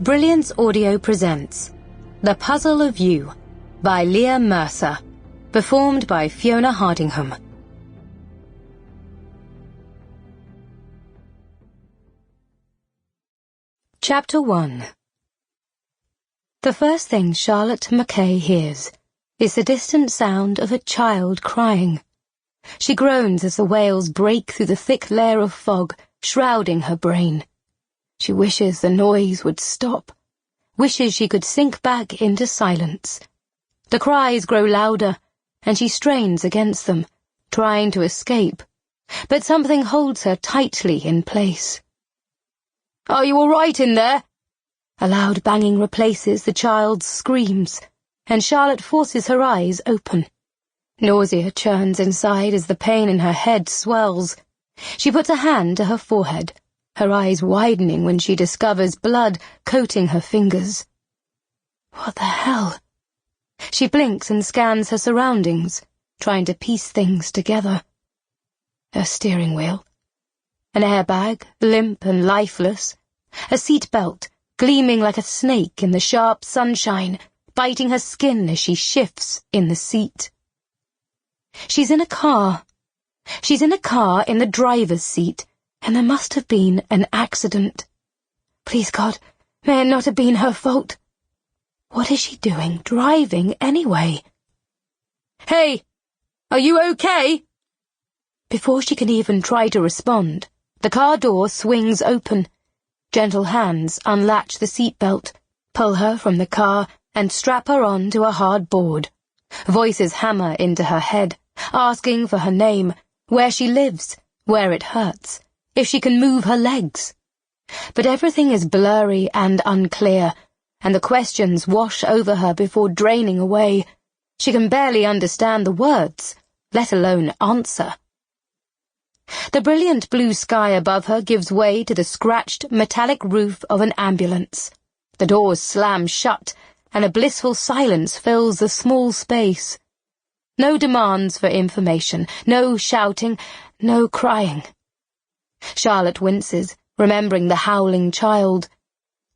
Brilliance Audio presents The Puzzle of You by Leah Mercer, performed by Fiona Hardingham. Chapter 1. The first thing Charlotte McKay hears is the distant sound of a child crying. She groans as the wails break through the thick layer of fog shrouding her brain. She wishes the noise would stop, wishes she could sink back into silence. The cries grow louder, and she strains against them, trying to escape, but something holds her tightly in place. "Are you all right in there?" A loud banging replaces the child's screams, and Charlotte forces her eyes open. Nausea churns inside as the pain in her head swells. She puts a hand to her forehead, her eyes widening when she discovers blood coating her fingers. What the hell? She blinks and scans her surroundings, trying to piece things together. A steering wheel, an airbag, limp and lifeless, a seat belt gleaming like a snake in the sharp sunshine, biting her skin as she shifts in the seat. She's in a car. She's in a car in the driver's seat, and there must have been an accident. Please God, may it not have been her fault. What is she doing driving anyway? "Hey, are you okay?" Before she can even try to respond, the car door swings open. Gentle hands unlatch the seatbelt, pull her from the car, and strap her on to a hard board. Voices hammer into her head, asking for her name, where she lives, where it hurts, if she can move her legs. But everything is blurry and unclear, and the questions wash over her before draining away. She can barely understand the words, let alone answer. The brilliant blue sky above her gives way to the scratched metallic roof of an ambulance. The doors slam shut, and a blissful silence fills the small space. No demands for information, no shouting, no crying. Charlotte winces, remembering the howling child.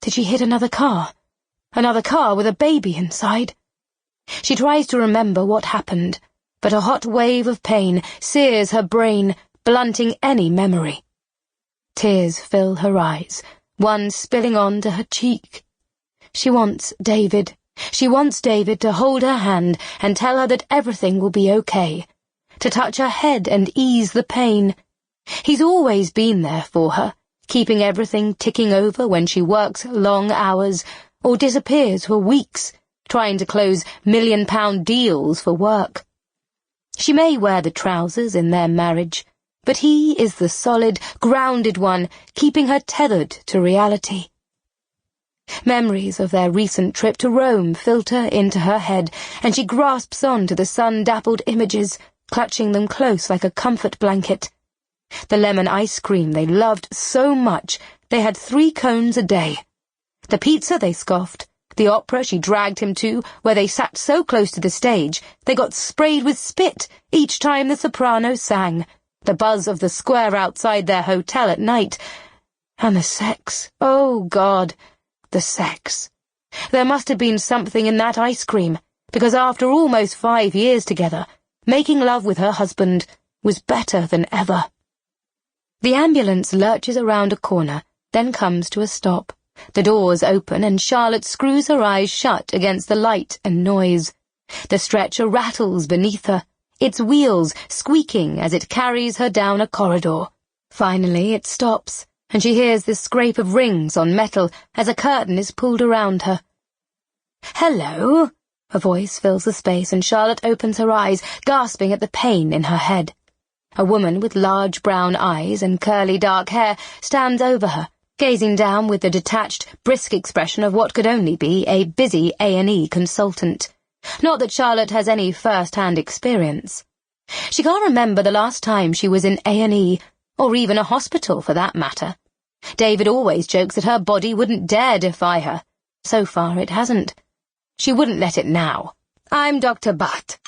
Did she hit another car? Another car with a baby inside? She tries to remember what happened, but a hot wave of pain sears her brain, blunting any memory. Tears fill her eyes, one spilling onto her cheek. She wants David. She wants David to hold her hand and tell her that everything will be okay, to touch her head and ease the pain. He's always been there for her, keeping everything ticking over when she works long hours or disappears for weeks, trying to close million-pound deals for work. She may wear the trousers in their marriage, but he is the solid, grounded one, keeping her tethered to reality. Memories of their recent trip to Rome filter into her head, and she grasps on to the sun-dappled images, clutching them close like a comfort blanket. The lemon ice cream they loved so much they had 3 cones a day. The pizza they scoffed, the opera she dragged him to, where they sat so close to the stage they got sprayed with spit each time the soprano sang, the buzz of the square outside their hotel at night, and the sex. Oh, God, the sex. There must have been something in that ice cream, because after almost 5 years together, making love with her husband was better than ever. The ambulance lurches around a corner, then comes to a stop. The doors open and Charlotte screws her eyes shut against the light and noise. The stretcher rattles beneath her, its wheels squeaking as it carries her down a corridor. Finally it stops, and she hears the scrape of rings on metal as a curtain is pulled around her. "Hello?" A voice fills the space, and Charlotte opens her eyes, gasping at the pain in her head. A woman with large brown eyes and curly dark hair stands over her, gazing down with the detached, brisk expression of what could only be a busy A&E consultant. Not that Charlotte has any first-hand experience. She can't remember the last time she was in A&E, or even a hospital for that matter. David always jokes that her body wouldn't dare defy her. So far it hasn't. She wouldn't let it now. "I'm Dr. Butt."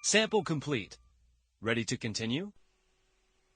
Sample complete. Ready to continue?